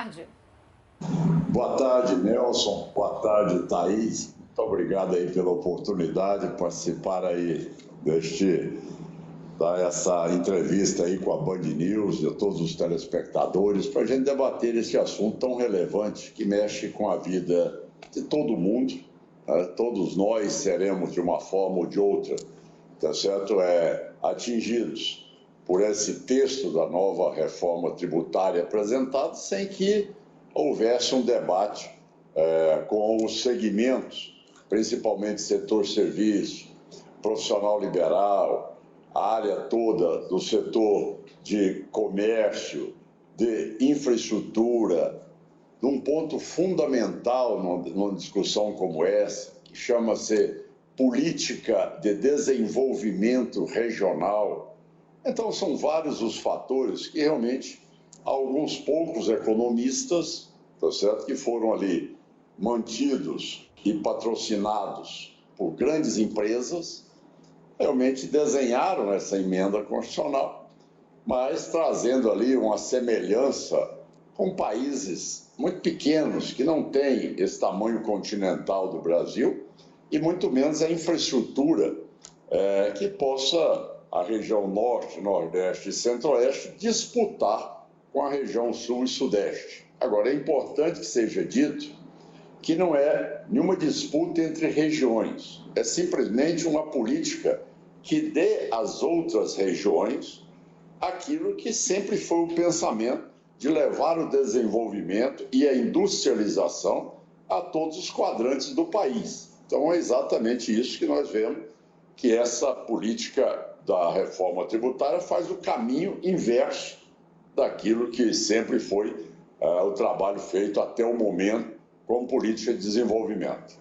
tarde. Boa tarde, Nelson. Boa tarde, Thaís. Muito obrigado aí pela oportunidade de participar aí essa entrevista aí com a Band News e a todos os telespectadores para a gente debater esse assunto tão relevante que mexe com a vida de todo mundo. Todos nós seremos, de uma forma ou de outra, tá certo? Atingidos por esse texto da nova reforma tributária apresentado, sem que houvesse um debate com os segmentos, principalmente setor serviço, profissional liberal, a área toda do setor de comércio, de infraestrutura, num ponto fundamental numa discussão como essa, que chama-se política de desenvolvimento regional. Então, são vários os fatores que realmente alguns poucos economistas, tá certo, que foram ali mantidos e patrocinados por grandes empresas, realmente desenharam essa emenda constitucional, mas trazendo ali uma semelhança com países muito pequenos, que não têm esse tamanho continental do Brasil, e muito menos a infraestrutura que possa a região norte, nordeste e centro-oeste disputar com a região sul e sudeste. Agora, é importante que seja dito que não é nenhuma disputa entre regiões, é simplesmente uma política que dê às outras regiões aquilo que sempre foi o pensamento de levar o desenvolvimento e a industrialização a todos os quadrantes do país. Então, é exatamente isso que nós vemos, que essa política da reforma tributária faz o caminho inverso daquilo que sempre foi o trabalho feito até o momento com política de desenvolvimento.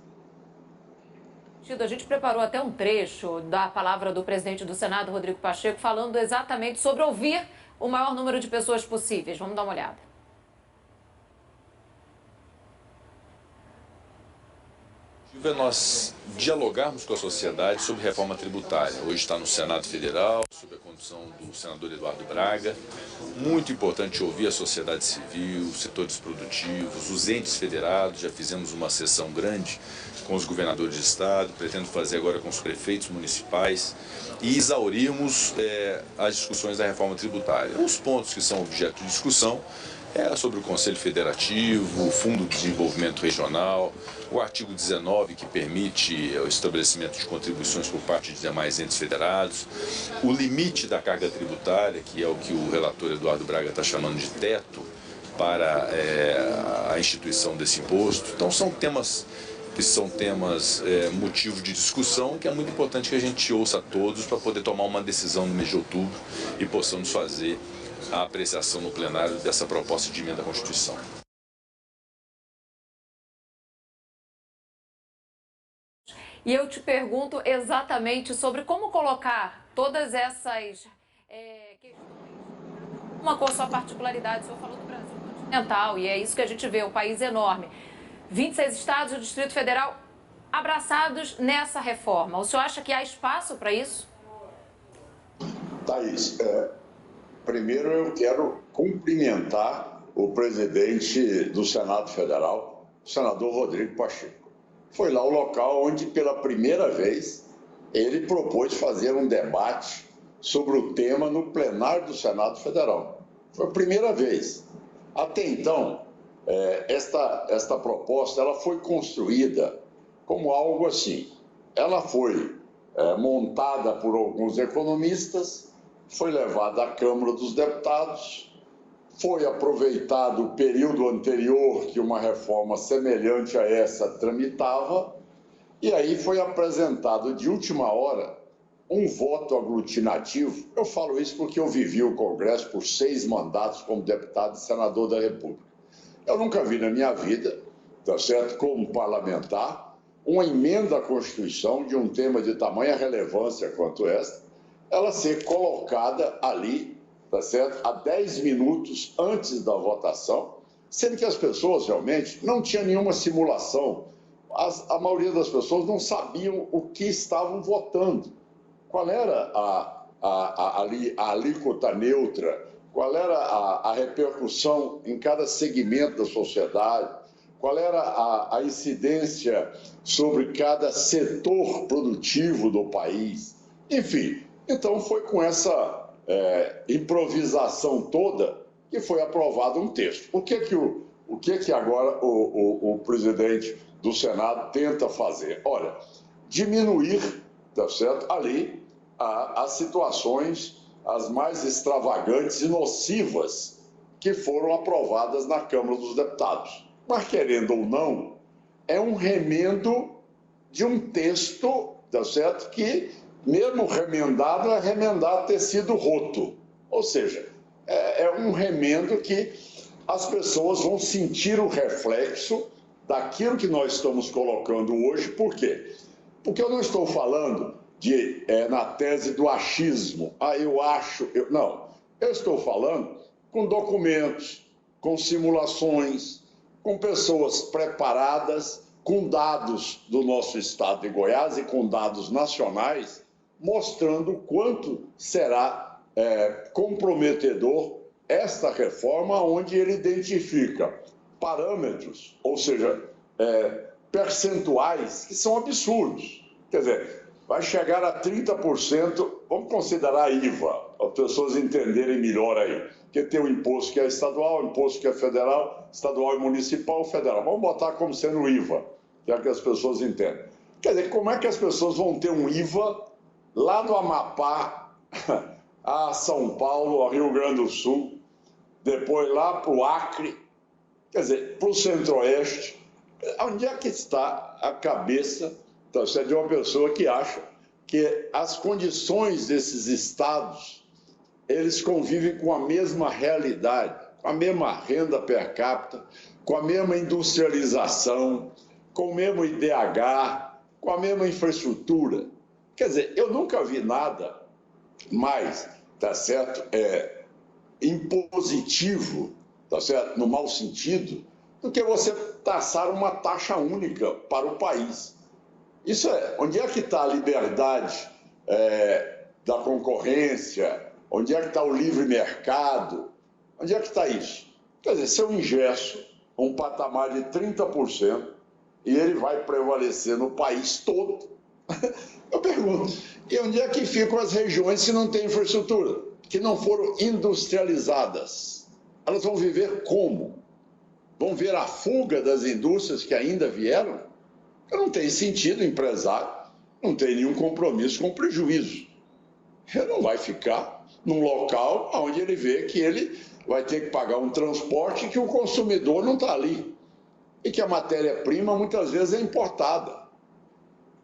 A gente preparou até um trecho da palavra do presidente do Senado, Rodrigo Pacheco, falando exatamente sobre ouvir o maior número de pessoas possíveis. Vamos dar uma olhada. É nós dialogarmos com a sociedade sobre reforma tributária. Hoje está no Senado Federal, sob a condução do senador Eduardo Braga. Muito importante ouvir a sociedade civil, os setores produtivos, os entes federados. Já fizemos uma sessão grande com os governadores de estado, pretendo fazer agora com os prefeitos municipais e exaurirmos as discussões da reforma tributária. Os pontos que são objeto de discussão sobre o Conselho Federativo, o Fundo de Desenvolvimento Regional, o artigo 19, que permite o estabelecimento de contribuições por parte de demais entes federados, o limite da carga tributária, que é o que o relator Eduardo Braga está chamando de teto para a instituição desse imposto. Então, são temas motivo de discussão, que é muito importante que a gente ouça a todos para poder tomar uma decisão no mês de outubro e possamos fazer a apreciação no plenário dessa proposta de emenda à Constituição. E eu te pergunto exatamente sobre como colocar todas essas questões, uma com a sua particularidade. O senhor falou do Brasil continental, e é isso que a gente vê, um país enorme. 26 estados e o Distrito Federal abraçados nessa reforma. O senhor acha que há espaço para isso? Thaís, primeiro eu quero cumprimentar o presidente do Senado Federal, o senador Rodrigo Pacheco. Foi lá o local onde, pela primeira vez, ele propôs fazer um debate sobre o tema no plenário do Senado Federal. Foi a primeira vez. Até então, esta proposta ela foi construída como algo assim. Ela foi montada por alguns economistas, foi levada à Câmara dos Deputados, foi aproveitado o período anterior que uma reforma semelhante a essa tramitava, e aí foi apresentado de última hora um voto aglutinativo. Eu falo isso porque eu vivi o Congresso por 6 mandatos como deputado e senador da República. Eu nunca vi na minha vida, tá certo, como parlamentar, uma emenda à Constituição de um tema de tamanha relevância quanto esta, ela ser colocada ali, tá certo, a 10 minutos antes da votação, sendo que as pessoas realmente não tinham nenhuma simulação. A maioria das pessoas não sabiam o que estavam votando. Qual era a alíquota neutra qual era a repercussão em cada segmento da sociedade, qual era a incidência sobre cada setor produtivo do país. Enfim, então foi com essa improvisação toda que foi aprovado um texto. O que agora o presidente do Senado tenta fazer? Olha, diminuir, tá certo, ali as situações as mais extravagantes e nocivas que foram aprovadas na Câmara dos Deputados. Mas, querendo ou não, é um remendo de um texto, tá certo, que, mesmo remendado, é remendar tecido roto. Ou seja, é um remendo que as pessoas vão sentir o reflexo daquilo que nós estamos colocando hoje. Por quê? Porque eu não estou falando na tese do achismo. Eu acho... Não, eu estou falando com documentos, com simulações, com pessoas preparadas, com dados do nosso estado de Goiás e com dados nacionais, mostrando o quanto será comprometedor esta reforma, onde ele identifica parâmetros, ou seja, percentuais que são absurdos. Quer dizer, vai chegar a 30%, vamos considerar a IVA, para as pessoas entenderem melhor aí. Porque tem o imposto que é estadual, o imposto que é federal, estadual e municipal, federal. Vamos botar como sendo o IVA, que é que as pessoas entendem. Quer dizer, como é que as pessoas vão ter um IVA lá do Amapá a São Paulo, a Rio Grande do Sul, depois lá para o Acre, quer dizer, para o Centro-Oeste? Onde é que está a cabeça de uma pessoa que acha que as condições desses estados, eles convivem com a mesma realidade, com a mesma renda per capita, com a mesma industrialização, com o mesmo IDH, com a mesma infraestrutura? Quer dizer, eu nunca vi nada mais, tá certo, impositivo, tá certo, no mau sentido, do que você taxar uma taxa única para o país. Isso onde é que está a liberdade da concorrência? Onde é que está o livre mercado? Onde é que está isso? Quer dizer, se eu ingesso um patamar de 30% e ele vai prevalecer no país todo, eu pergunto, e onde é que ficam as regiões que não têm infraestrutura, que não foram industrializadas? Elas vão viver como? Vão ver a fuga das indústrias que ainda vieram? Não tem sentido, empresário não tem nenhum compromisso com prejuízo. Ele não vai ficar num local onde ele vê que ele vai ter que pagar um transporte que o consumidor não está ali. E que a matéria-prima muitas vezes é importada.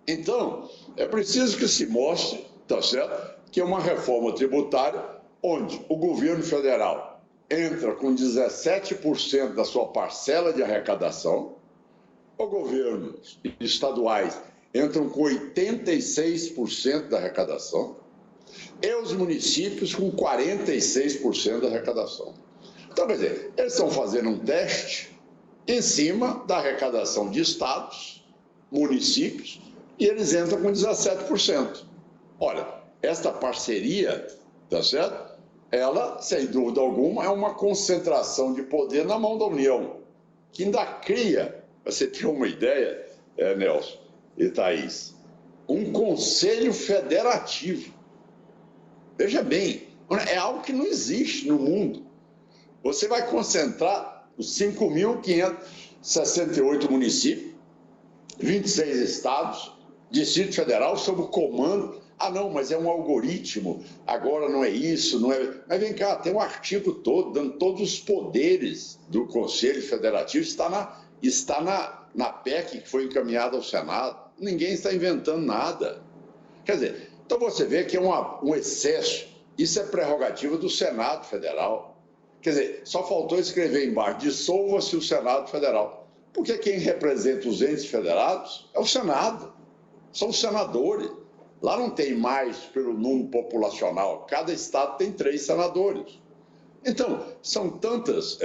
Então, é preciso que se mostre, tá certo, que é uma reforma tributária onde o governo federal entra com 17% da sua parcela de arrecadação, os governos estaduais entram com 86% da arrecadação e os municípios com 46% da arrecadação. Então, quer dizer, eles estão fazendo um teste em cima da arrecadação de estados, municípios, e eles entram com 17%. Olha, esta parceria, tá certo? Ela, sem dúvida alguma, é uma concentração de poder na mão da União, que ainda cria, para você ter uma ideia, Nelson e Thaís, um conselho federativo. Veja bem, é algo que não existe no mundo. Você vai concentrar os 5.568 municípios, 26 estados, Distrito Federal, sob o comando. Ah, não, mas é um algoritmo, agora não é isso, não é... Mas vem cá, tem um artigo todo, dando todos os poderes do Conselho Federativo, está na PEC que foi encaminhada ao Senado. Ninguém está inventando nada. Quer dizer, então você vê que é um excesso. Isso é prerrogativa do Senado Federal. Quer dizer, só faltou escrever embaixo, dissolva-se o Senado Federal. Porque quem representa os entes federados é o Senado. São os senadores. Lá não tem mais pelo número populacional. Cada estado tem 3 senadores. Então, são tantas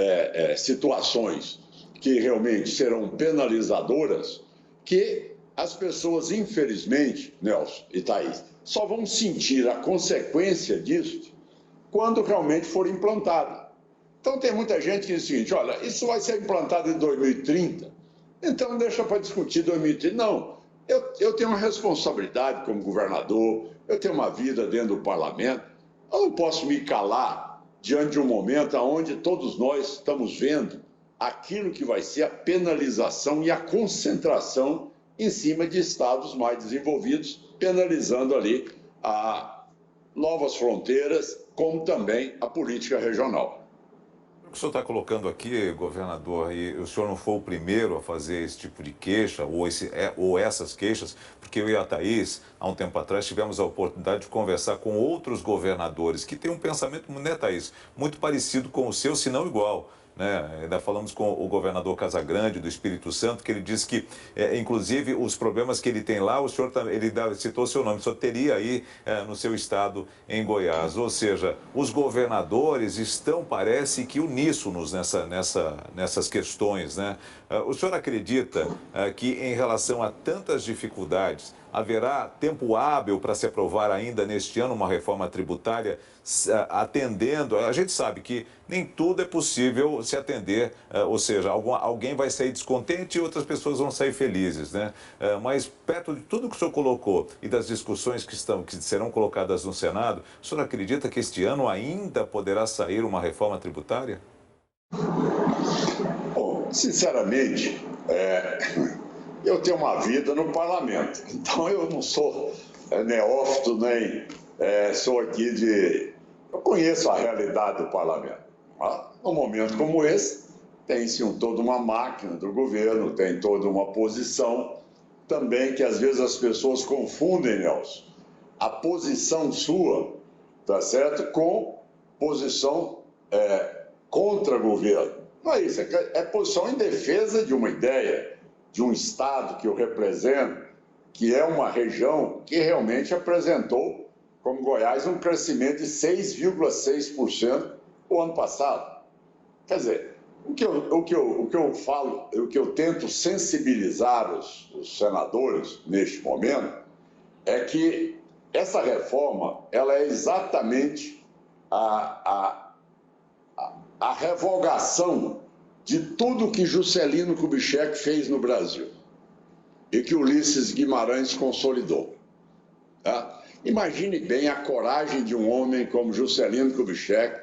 situações que realmente serão penalizadoras que as pessoas, infelizmente, Nelson e Thaís, só vão sentir a consequência disso quando realmente for implantado. Então tem muita gente que diz o seguinte, olha, isso vai ser implantado em 2030, então deixa para discutir 2030. Não, eu tenho uma responsabilidade como governador, eu tenho uma vida dentro do parlamento, eu não posso me calar diante de um momento onde todos nós estamos vendo aquilo que vai ser a penalização e a concentração em cima de estados mais desenvolvidos, penalizando ali a novas fronteiras, como também a política regional. O que o senhor está colocando aqui, governador, e o senhor não foi o primeiro a fazer esse tipo de queixa, ou essas queixas, porque eu e a Thaís, há um tempo atrás, tivemos a oportunidade de conversar com outros governadores que têm um pensamento, né, Thaís, muito parecido com o seu, se não igual. Né? Ainda falamos com o governador Casagrande, do Espírito Santo, que ele disse que, inclusive, os problemas que ele tem lá, o senhor ele citou o seu nome, só teria aí no seu estado, em Goiás. Ou seja, os governadores estão, parece que, uníssonos nessas questões. Né? O senhor acredita que, em relação a tantas dificuldades, haverá tempo hábil para se aprovar ainda neste ano uma reforma tributária atendendo? A gente sabe que nem tudo é possível se atender, ou seja, alguém vai sair descontente e outras pessoas vão sair felizes, né? Mas perto de tudo que o senhor colocou e das discussões que serão colocadas no Senado, o senhor acredita que este ano ainda poderá sair uma reforma tributária? Bom, sinceramente, eu tenho uma vida no parlamento, então eu não sou neófito, nem sou aqui de... Eu conheço a realidade do parlamento. Num momento como esse, tem-se toda uma máquina do governo, tem toda uma posição também que às vezes as pessoas confundem, Nelson, a posição sua, tá certo, com posição contra governo. Não é isso, é posição em defesa de uma ideia, de um Estado que eu represento, que é uma região que realmente apresentou, como Goiás, um crescimento de 6,6% o ano passado. Quer dizer, o que eu falo, o que eu tento sensibilizar os senadores neste momento, é que essa reforma, ela é exatamente a revogação de tudo que Juscelino Kubitschek fez no Brasil e que Ulisses Guimarães consolidou. Tá? Imagine bem a coragem de um homem como Juscelino Kubitschek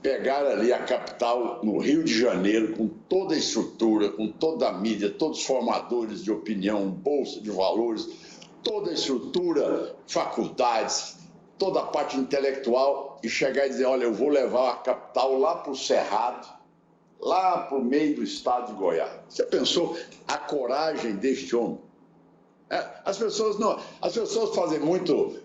pegar ali a capital no Rio de Janeiro com toda a estrutura, com toda a mídia, todos os formadores de opinião, bolsa de valores, toda a estrutura, faculdades, toda a parte intelectual e chegar e dizer, olha, eu vou levar a capital lá para o Cerrado, lá para o meio do estado de Goiás. Você pensou a coragem deste homem? As pessoas fazem muito,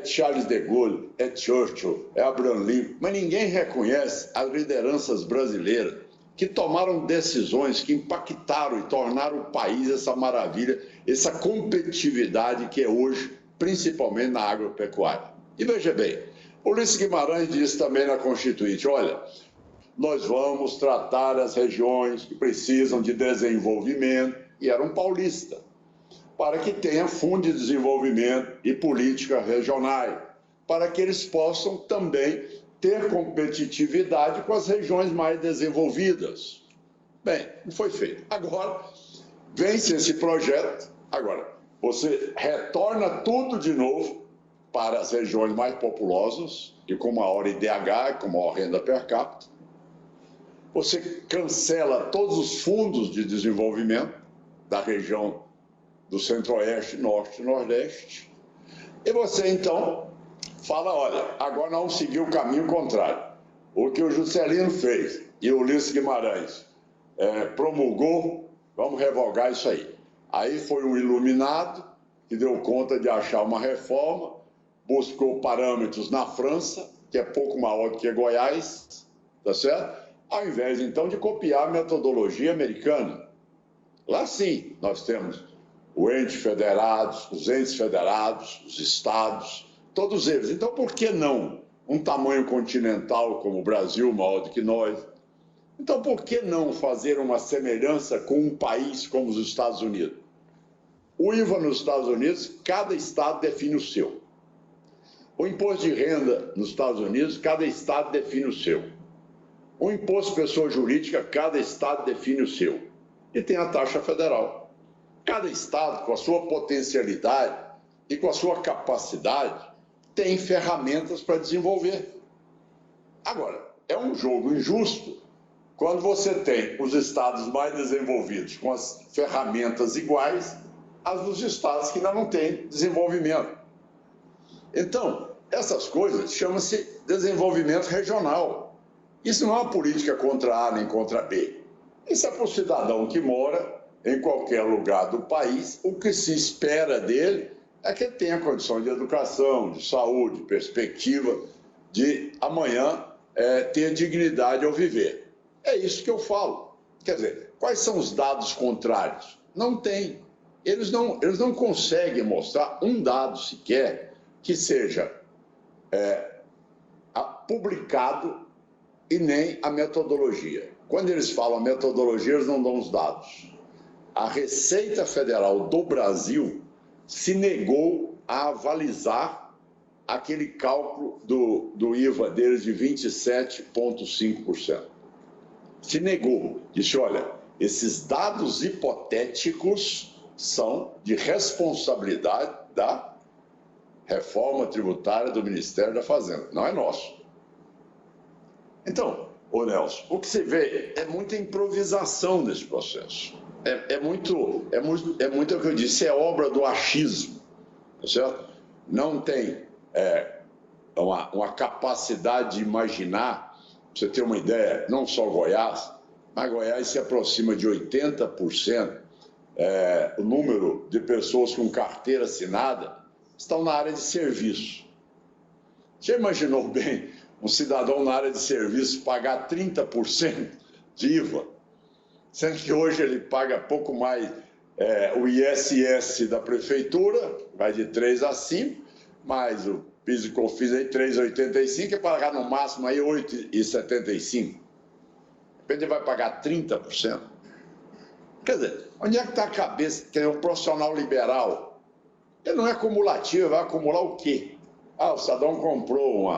Charles de Gaulle, Churchill, Abraham Lincoln, mas ninguém reconhece as lideranças brasileiras que tomaram decisões que impactaram e tornaram o país essa maravilha, essa competitividade que é hoje, principalmente na agropecuária. E veja bem, Ulisses Guimarães disse também na Constituinte, olha, nós vamos tratar as regiões que precisam de desenvolvimento, e era um paulista, para que tenha fundo de desenvolvimento e política regionais, para que eles possam também ter competitividade com as regiões mais desenvolvidas. Bem, não foi feito. Agora, vence esse projeto, agora, você retorna tudo de novo para as regiões mais populosas e com maior IDH, com maior renda per capita. Você cancela todos os fundos de desenvolvimento da região do Centro-Oeste, Norte e Nordeste. E você, então, fala, olha, agora nós vamos seguir o caminho contrário. O que o Juscelino fez e o Ulisses Guimarães promulgou, vamos revogar isso aí. Aí foi um iluminado que deu conta de achar uma reforma, buscou parâmetros na França, que é pouco maior do que Goiás, tá certo? Ao invés, então, de copiar a metodologia americana. Lá sim, nós temos os entes federados, os estados, todos eles. Então, por que não um tamanho continental como o Brasil, maior do que nós? Então, por que não fazer uma semelhança com um país como os Estados Unidos? O IVA nos Estados Unidos, cada estado define o seu. O imposto de renda nos Estados Unidos, cada estado define o seu. O imposto de pessoa jurídica, cada estado define o seu. E tem a taxa federal. Cada estado, com a sua potencialidade e com a sua capacidade, tem ferramentas para desenvolver. Agora, é um jogo injusto quando você tem os estados mais desenvolvidos com as ferramentas iguais às dos estados que ainda não têm desenvolvimento. Então, essas coisas chamam-se desenvolvimento regional. Isso não é uma política contra A nem contra B. Isso é para o cidadão que mora em qualquer lugar do país. O que se espera dele é que ele tenha condição de educação, de saúde, perspectiva de amanhã ter dignidade ao viver. É isso que eu falo. Quer dizer, quais são os dados contrários? Não tem. Eles não conseguem mostrar um dado sequer que seja publicado e nem a metodologia. Quando eles falam a metodologia, eles não dão os dados. A Receita Federal do Brasil se negou a avalizar aquele cálculo do IVA deles de 27,5%. Se negou. Disse, olha, esses dados hipotéticos são de responsabilidade da reforma tributária do Ministério da Fazenda, não é nosso. Então, ô Nelson, o que você vê é muita improvisação nesse processo. É muito o que eu disse, é obra do achismo, tá certo? Não tem uma capacidade de imaginar, pra você ter uma ideia, não só Goiás, mas Goiás se aproxima de 80%, o número de pessoas com carteira assinada estão na área de serviço. Já imaginou bem um cidadão na área de serviço pagar 30% de IVA, sendo que hoje ele paga pouco mais o ISS da prefeitura, vai de 3 a 5, mais o PIS e COFINS aí 3,85, e pagar no máximo aí 8,75. De repente ele vai pagar 30%. Quer dizer, onde é que está a cabeça? Tem um profissional liberal. Ele não é acumulativo, vai acumular o quê? O cidadão comprou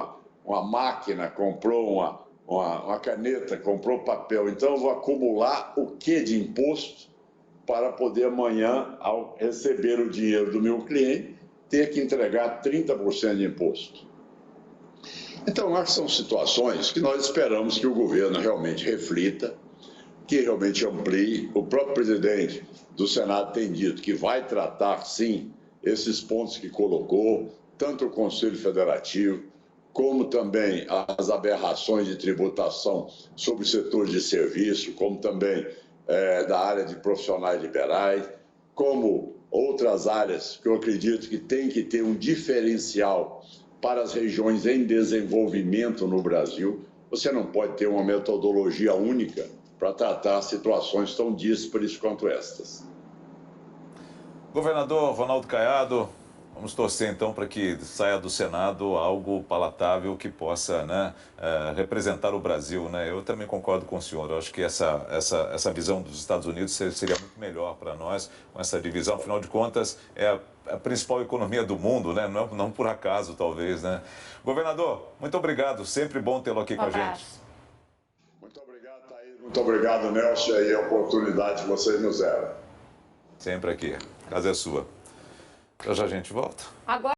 uma máquina, comprou uma caneta, comprou papel, então eu vou acumular o quê de imposto para poder amanhã, ao receber o dinheiro do meu cliente, ter que entregar 30% de imposto. Então, acho que são situações que nós esperamos que o governo realmente reflita, que realmente amplie. O próprio presidente do Senado tem dito que vai tratar, sim, esses pontos que colocou, tanto o Conselho Federativo, como também as aberrações de tributação sobre o setor de serviço, como também da área de profissionais liberais, como outras áreas que eu acredito que tem que ter um diferencial para as regiões em desenvolvimento no Brasil. Você não pode ter uma metodologia única para tratar situações tão díspares quanto estas. Governador Ronaldo Caiado, vamos torcer então para que saia do Senado algo palatável que possa representar o Brasil. Eu também concordo com o senhor. Eu acho que essa visão dos Estados Unidos seria muito melhor para nós, com essa divisão. Afinal de contas, é a principal economia do mundo, não por acaso, talvez. Governador, muito obrigado. Sempre bom tê-lo aqui com a gente. Muito obrigado, Thaís. Muito obrigado, Nelson. E a oportunidade que vocês nos deram. Sempre aqui. A casa é sua. Já a gente volta. Agora...